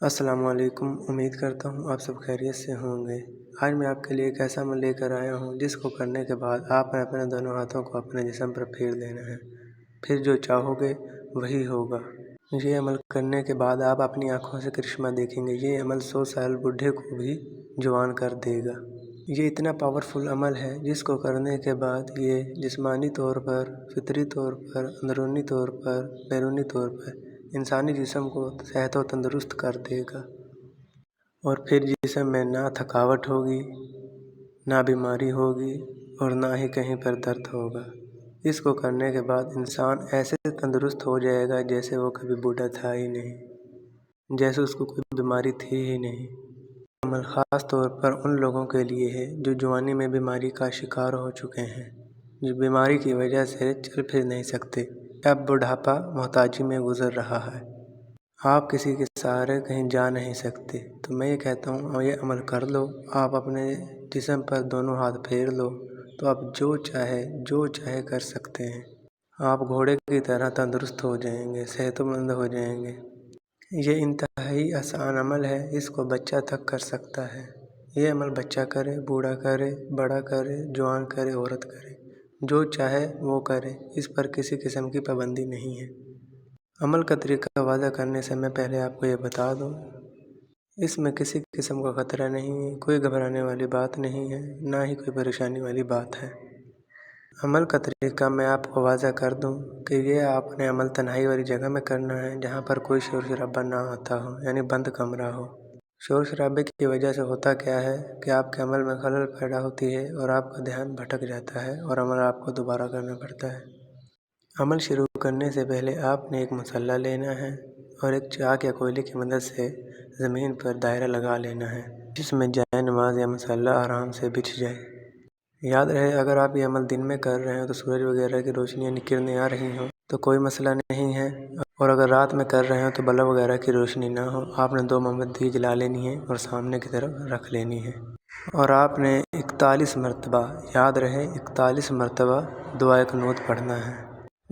السلام علیکم، امید کرتا ہوں آپ سب خیریت سے ہوں گے۔ آج میں آپ کے لیے ایک ایسا عمل لے کر آیا ہوں جس کو کرنے کے بعد آپ نے اپنے دونوں ہاتھوں کو اپنے جسم پر پھیر دینا ہے، پھر جو چاہو گے وہی ہوگا۔ یہ عمل کرنے کے بعد آپ اپنی آنکھوں سے کرشمہ دیکھیں گے۔ یہ عمل 100 سال بوڑھے کو بھی جوان کر دے گا۔ یہ اتنا پاورفل عمل ہے جس کو کرنے کے بعد یہ جسمانی طور پر، فطری طور پر، اندرونی طور پر، بیرونی طور پر انسانی جسم کو صحت و تندرست کر دے گا، اور پھر جسم میں نہ تھکاوٹ ہوگی، نہ بیماری ہوگی، اور نہ ہی کہیں پر درد ہوگا۔ اس کو کرنے کے بعد انسان ایسے تندرست ہو جائے گا جیسے وہ کبھی بوڑھا تھا ہی نہیں، جیسے اس کو کوئی بیماری تھی ہی نہیں۔ یہ عمل خاص طور پر ان لوگوں کے لیے ہے جو جوانی میں بیماری کا شکار ہو چکے ہیں، جو بیماری کی وجہ سے چل پھر نہیں سکتے، اب بڑھاپا محتاجی میں گزر رہا ہے، آپ کسی کے سہارے کہیں جا نہیں سکتے۔ تو میں یہ کہتا ہوں یہ عمل کر لو، آپ اپنے جسم پر دونوں ہاتھ پھیر لو تو آپ جو چاہے کر سکتے ہیں۔ آپ گھوڑے کی طرح تندرست ہو جائیں گے، صحت مند ہو جائیں گے۔ یہ انتہائی آسان عمل ہے، اس کو بچہ تک کر سکتا ہے۔ یہ عمل بچہ کرے، بوڑھا کرے، بڑا کرے، جوان کرے، عورت کرے، جو چاہے وہ کرے، اس پر کسی قسم کی پابندی نہیں ہے۔ عمل کا طریقہ واضح کرنے سے میں پہلے آپ کو یہ بتا دوں، اس میں کسی قسم کا خطرہ نہیں ہے، کوئی گھبرانے والی بات نہیں ہے، نہ ہی کوئی پریشانی والی بات ہے۔ عمل کا طریقہ میں آپ کو واضح کر دوں کہ یہ آپ نے عمل تنہائی والی جگہ میں کرنا ہے جہاں پر کوئی شور شرابہ نہ ہوتا ہو، یعنی بند کمرہ ہو۔ شور شرابے کی وجہ سے ہوتا کیا ہے کہ آپ کے عمل میں خلل پیدا ہوتی ہے اور آپ کا دھیان بھٹک جاتا ہے اور عمل آپ کو دوبارہ کرنا پڑتا ہے۔ عمل شروع کرنے سے پہلے آپ نے ایک مسلح لینا ہے اور ایک چاک یا کوئلے کی مدد سے زمین پر دائرہ لگا لینا ہے جس میں جائے نماز یا مسلح آرام سے بچھ جائے۔ یاد رہے اگر آپ یہ عمل دن میں کر رہے ہوں تو سورج وغیرہ کی روشنی یعنی کرنیں آ رہی ہوں تو کوئی مسئلہ نہیں ہے، اور اگر رات میں کر رہے ہوں تو بلب وغیرہ کی روشنی نہ ہو، آپ نے 2 موم بتی جلا لینی ہے اور سامنے کی طرف رکھ لینی ہے، اور آپ نے 41 مرتبہ، یاد رہے 41 مرتبہ دعائے قنوت پڑھنا ہے۔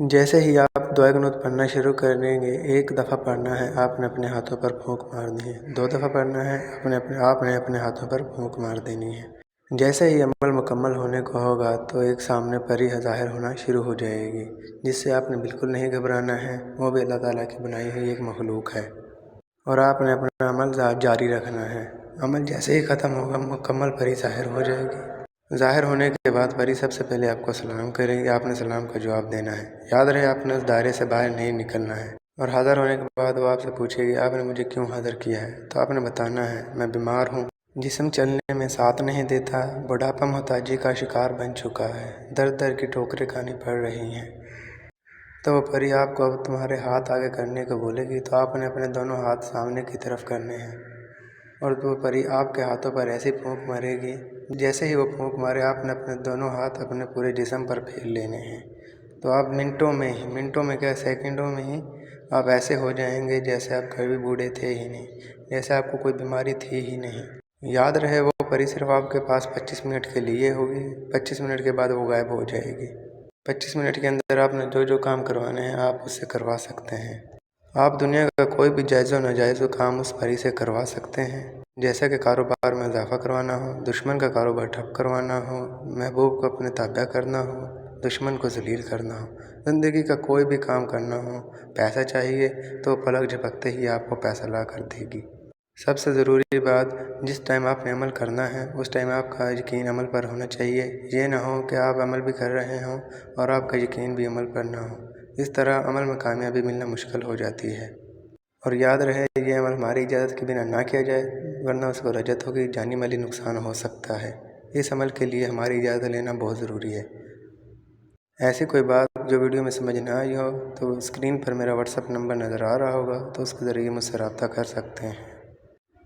جیسے ہی آپ دعائے قنوت پڑھنا شروع کریں گے، 1 دفعہ پڑھنا ہے آپ نے اپنے ہاتھوں پر پھونک مارنی ہے، 2 دفعہ پڑھنا ہے آپ نے اپنے ہاتھوں پر پھونک مار دینی ہے۔ جیسے ہی عمل مکمل ہونے کو ہوگا تو ایک سامنے پری ظاہر ہونا شروع ہو جائے گی، جس سے آپ نے بالکل نہیں گھبرانا ہے، وہ بھی اللہ تعالیٰ کی بنائی ہوئی ایک مخلوق ہے، اور آپ نے اپنا عمل جاری رکھنا ہے۔ عمل جیسے ہی ختم ہوگا مکمل پری ظاہر ہو جائے گی۔ ظاہر ہونے کے بعد پری سب سے پہلے آپ کو سلام کرے گی، آپ نے سلام کا جواب دینا ہے۔ یاد رہے آپ نے اس دائرے سے باہر نہیں نکلنا ہے، اور حاضر ہونے کے بعد وہ آپ سے پوچھے گی آپ نے مجھے کیوں حاضر کیا ہے، تو آپ نے بتانا ہے میں بیمار ہوں، جسم چلنے میں ساتھ نہیں دیتا، بڑھاپا محتاجی کا شکار بن چکا ہے، در کی ٹھوکریں کھانی پڑ رہی ہیں۔ تو وہ پری آپ کو اب تمہارے ہاتھ آگے کرنے کو بولے گی تو آپ نے اپنے دونوں ہاتھ سامنے کی طرف کرنے ہیں، اور وہ پری آپ کے ہاتھوں پر ایسی پھونک مارے گی، جیسے ہی وہ پھونک مارے آپ نے اپنے دونوں ہاتھ اپنے پورے جسم پر پھیر لینے ہیں، تو آپ منٹوں میں کیا سیکنڈوں میں ہی آپ ایسے ہو جائیں گے جیسے آپ کبھی بوڑھے تھے ہی نہیں، جیسے آپ کو کوئی بیماری تھی ہی نہیں۔ یاد رہے وہ پری صرف آپ کے پاس 25 منٹ کے لیے ہوگی، 25 منٹ کے بعد وہ غائب ہو جائے گی۔ 25 منٹ کے اندر آپ نے جو کام کروانے ہیں آپ اس سے کروا سکتے ہیں۔ آپ دنیا کا کوئی بھی جائز و ناجائز کام اس پری سے کروا سکتے ہیں، جیسا کہ کاروبار میں اضافہ کروانا ہو، دشمن کا کاروبار ٹھپ کروانا ہو، محبوب کو اپنے تابع کرنا ہو، دشمن کو ذلیل کرنا ہو، زندگی کا کوئی بھی کام کرنا ہو۔ پیسہ چاہیے تو پلک جھپکتے ہی آپ کو پیسہ لا کر دے گی۔ سب سے ضروری بات، جس ٹائم آپ نے عمل کرنا ہے اس ٹائم آپ کا یقین عمل پر ہونا چاہیے، یہ نہ ہو کہ آپ عمل بھی کر رہے ہوں اور آپ کا یقین بھی عمل پر نہ ہو، اس طرح عمل میں کامیابی ملنا مشکل ہو جاتی ہے۔ اور یاد رہے یہ عمل ہماری اجازت کے بنا نہ کیا جائے ورنہ اس کو رجت ہوگی، جانی مالی نقصان ہو سکتا ہے، اس عمل کے لیے ہماری اجازت لینا بہت ضروری ہے۔ ایسی کوئی بات جو ویڈیو میں سمجھ نہ آئی ہو تو اسکرین پر میرا واٹس ایپ نمبر نظر آ رہا ہوگا، تو اس کے ذریعے مجھ سے رابطہ کر سکتے ہیں۔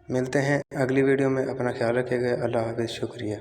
ملتے ہیں اگلی ویڈیو میں، اپنا خیال رکھیے گا، اللہ حافظ، شکریہ۔